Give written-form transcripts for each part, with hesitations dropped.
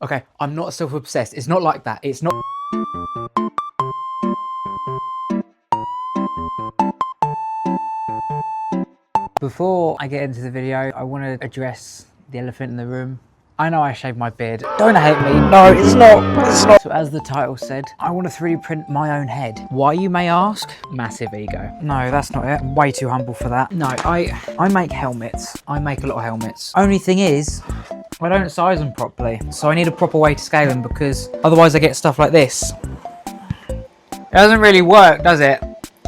Okay, I'm not self-obsessed. It's not like that. It's not... Before I get into the video, I want to address the elephant in the room. I know I shaved my beard. Don't hate me. No, it's not. So as the title said, I want to 3D print my own head. Why, you may ask? Massive ego. No, that's not it. I'm way too humble for that. No, I make helmets. I make a lot of helmets. Only thing is, I don't size them properly. So I need a proper way to scale them because otherwise I get stuff like this. It doesn't really work, does it?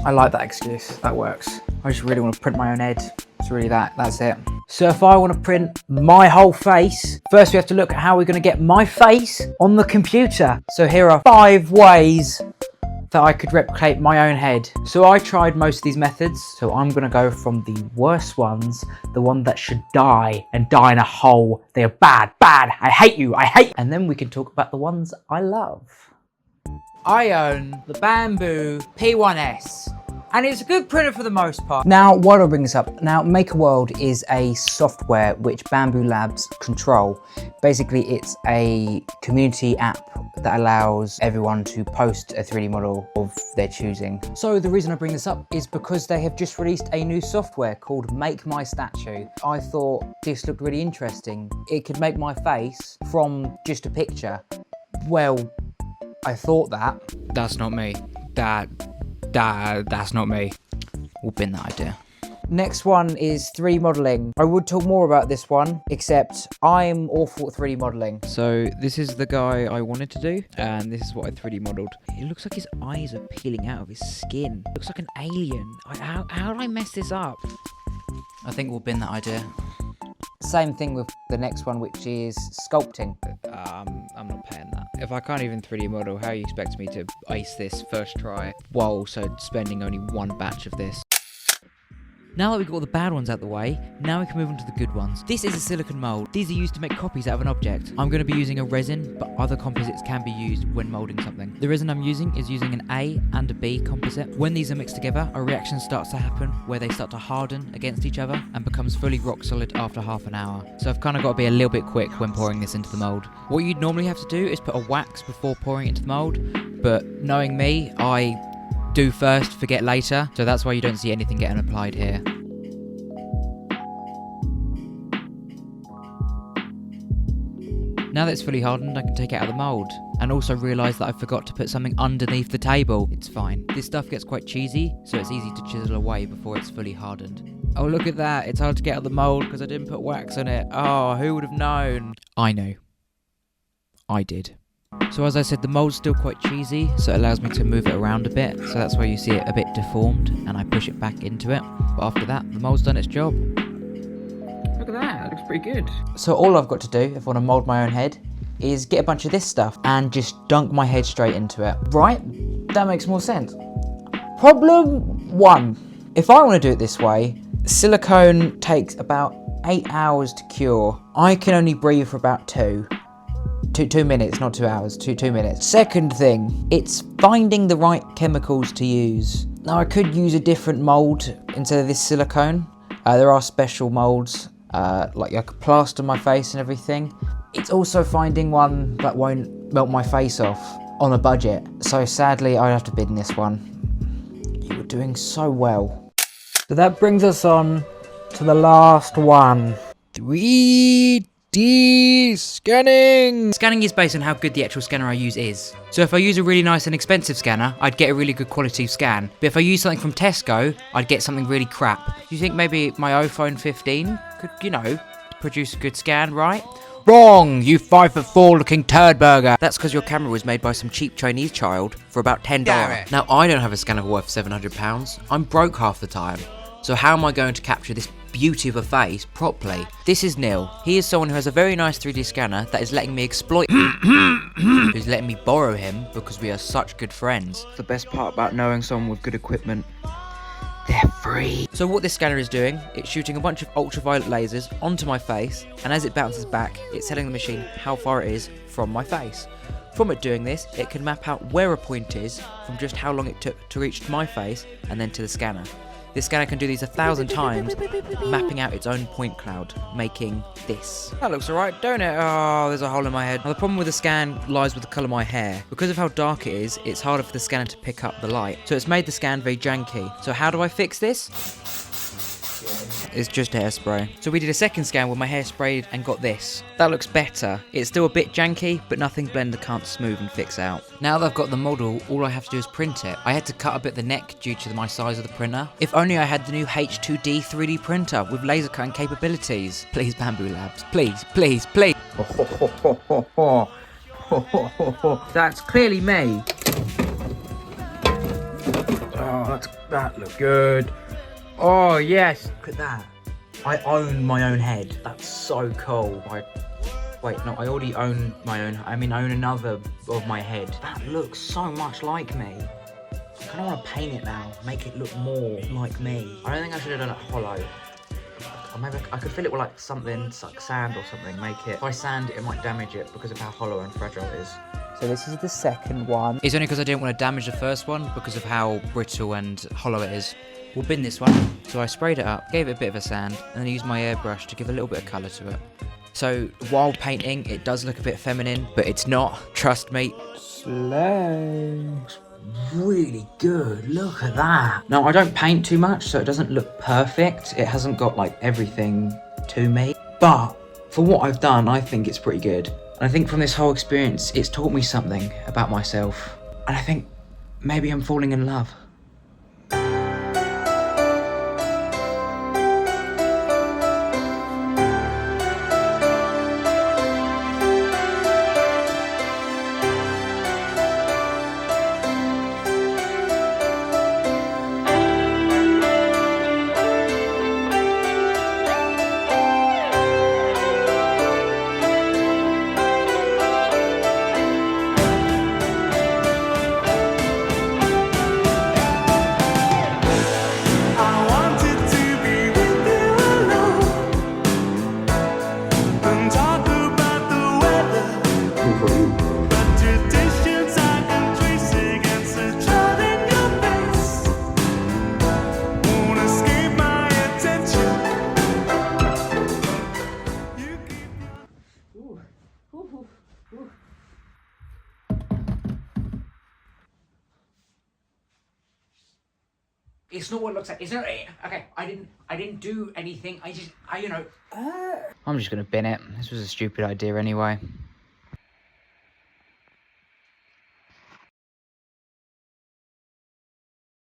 I like that excuse. That works. I just really want to print my own head. It's really that's it. So if I want to print my whole face, first we have to look at how we're going to get my face on the computer. So here are 5 ways that I could replicate my own head. So I tried most of these methods. So I'm going to go from the worst ones, the one that should die and die in a hole. They are bad, bad. I hate you. I hate. And then we can talk about the ones I love. I own the Bambu P1S. And it's a good printer for the most part. Now, why do I bring this up? Now, MakerWorld is a software which Bambu Labs control. Basically, it's a community app that allows everyone to post a 3D model of their choosing. So the reason I bring this up is because they have just released a new software called Make My Statue. I thought this looked really interesting. It could make my face from just a picture. Well, I thought that. That's not me. That's not me. We'll bin that idea. Next one is 3D modeling. I would talk more about this one, except I'm awful at 3D modeling. So this is the guy I wanted to do, and this is what I 3D modeled. It looks like his eyes are peeling out of his skin. It looks like an alien. How did I mess this up? I think we'll bin that idea. Same thing with the next one, which is sculpting. I'm not paying that. If I can't even 3D model, how you expect me to ace this first try while also spending only 1 batch of this? Now that we've got all the bad ones out the way, now we can move on to the good ones. This is a silicone mold. These are used to make copies out of an object. I'm going to be using a resin, but other composites can be used when molding something. The resin I'm using is using an A and a B composite. When these are mixed together, a reaction starts to happen where they start to harden against each other and becomes fully rock solid after half an hour. So I've kind of got to be a little bit quick when pouring this into the mold. What you'd normally have to do is put a wax before pouring it into the mold, but knowing me, I do first, forget later, so that's why you don't see anything getting applied here. Now that it's fully hardened, I can take it out of the mould, and also realise that I forgot to put something underneath the table. It's fine. This stuff gets quite cheesy, so it's easy to chisel away before it's fully hardened. Oh, look at that. It's hard to get out of the mould because I didn't put wax on it. Oh, who would have known? I know. I did. So as I said, the mould's still quite cheesy, so it allows me to move it around a bit, so that's why you see it a bit deformed, and I push it back into it. But after that, the mould's done its job. Look at that, it looks pretty good. So all I've got to do, if I want to mould my own head, is get a bunch of this stuff and just dunk my head straight into it. Right? That makes more sense. Problem 1. If I want to do it this way, silicone takes about 8 hours to cure. I can only breathe for about 2 minutes, not 2 hours, 2 minutes. Second thing, it's finding the right chemicals to use. Now I could use a different mould instead of this silicone. There are special moulds, like I could plaster my face and everything. It's also finding one that won't melt my face off on a budget. So sadly, I'd have to bid in this one. You were doing so well. So that brings us on to the last one. 3D scanning! Scanning is based on how good the actual scanner I use is. So if I use a really nice and expensive scanner, I'd get a really good quality scan. But if I use something from Tesco, I'd get something really crap. Do you think maybe my iPhone 15 could, produce a good scan, right? Wrong, you 5'4" looking turd burger. That's because your camera was made by some cheap Chinese child for about $10. Now I don't have a scanner worth £700. I'm broke half the time. So how am I going to capture this beauty of a face properly? This is Neil. He is someone who has a very nice 3D scanner that is letting me exploit who's letting me borrow him because we are such good friends. The best part about knowing someone with good equipment, they're free. So what this scanner is doing, it's shooting a bunch of ultraviolet lasers onto my face, and as it bounces back, it's telling the machine how far it is from my face. From it doing this, it can map out where a point is from just how long it took to reach my face and then to the scanner. This scanner can do these 1,000 times, mapping out its own point cloud, making this. That looks alright, don't it? Oh, there's a hole in my head. Now, the problem with the scan lies with the colour of my hair. Because of how dark it is, it's harder for the scanner to pick up the light. So it's made the scan very janky. So how do I fix this? It's just hairspray. So we did a second scan with my hair sprayed and got this. That looks better. It's still a bit janky, but nothing Blender can't smooth and fix out. Now that I've got the model, all I have to do is print it. I had to cut a bit the neck due to my size of the printer. If only I had the new H2D 3D printer with laser cutting capabilities. Please, Bambu Labs. Please, please, please. That's clearly me. Oh, that looks good. Oh, yes. Look at that. I own my own head. That's so cool. Wait, no, I already own my own. I mean, I own another of my head. That looks so much like me. I kind of want to paint it now. Make it look more like me. I don't think I should have done it hollow. Or maybe I could fill it with like something, like sand or something. Make it. If I sand it, it might damage it because of how hollow and fragile it is. So this is the second one. It's only because I didn't want to damage the first one because of how brittle and hollow it is. We'll bin this one. So I sprayed it up, gave it a bit of a sand, and then used my airbrush to give a little bit of colour to it. So while painting, it does look a bit feminine, but it's not. Trust me. Slay. Looks really good. Look at that. Now, I don't paint too much, so it doesn't look perfect. It hasn't got like everything to me. But for what I've done, I think it's pretty good. And I think from this whole experience, it's taught me something about myself. And I think maybe I'm falling in love. It's not what it looks like. It's not. Okay, I didn't do anything. I'm just gonna bin it. This was a stupid idea anyway.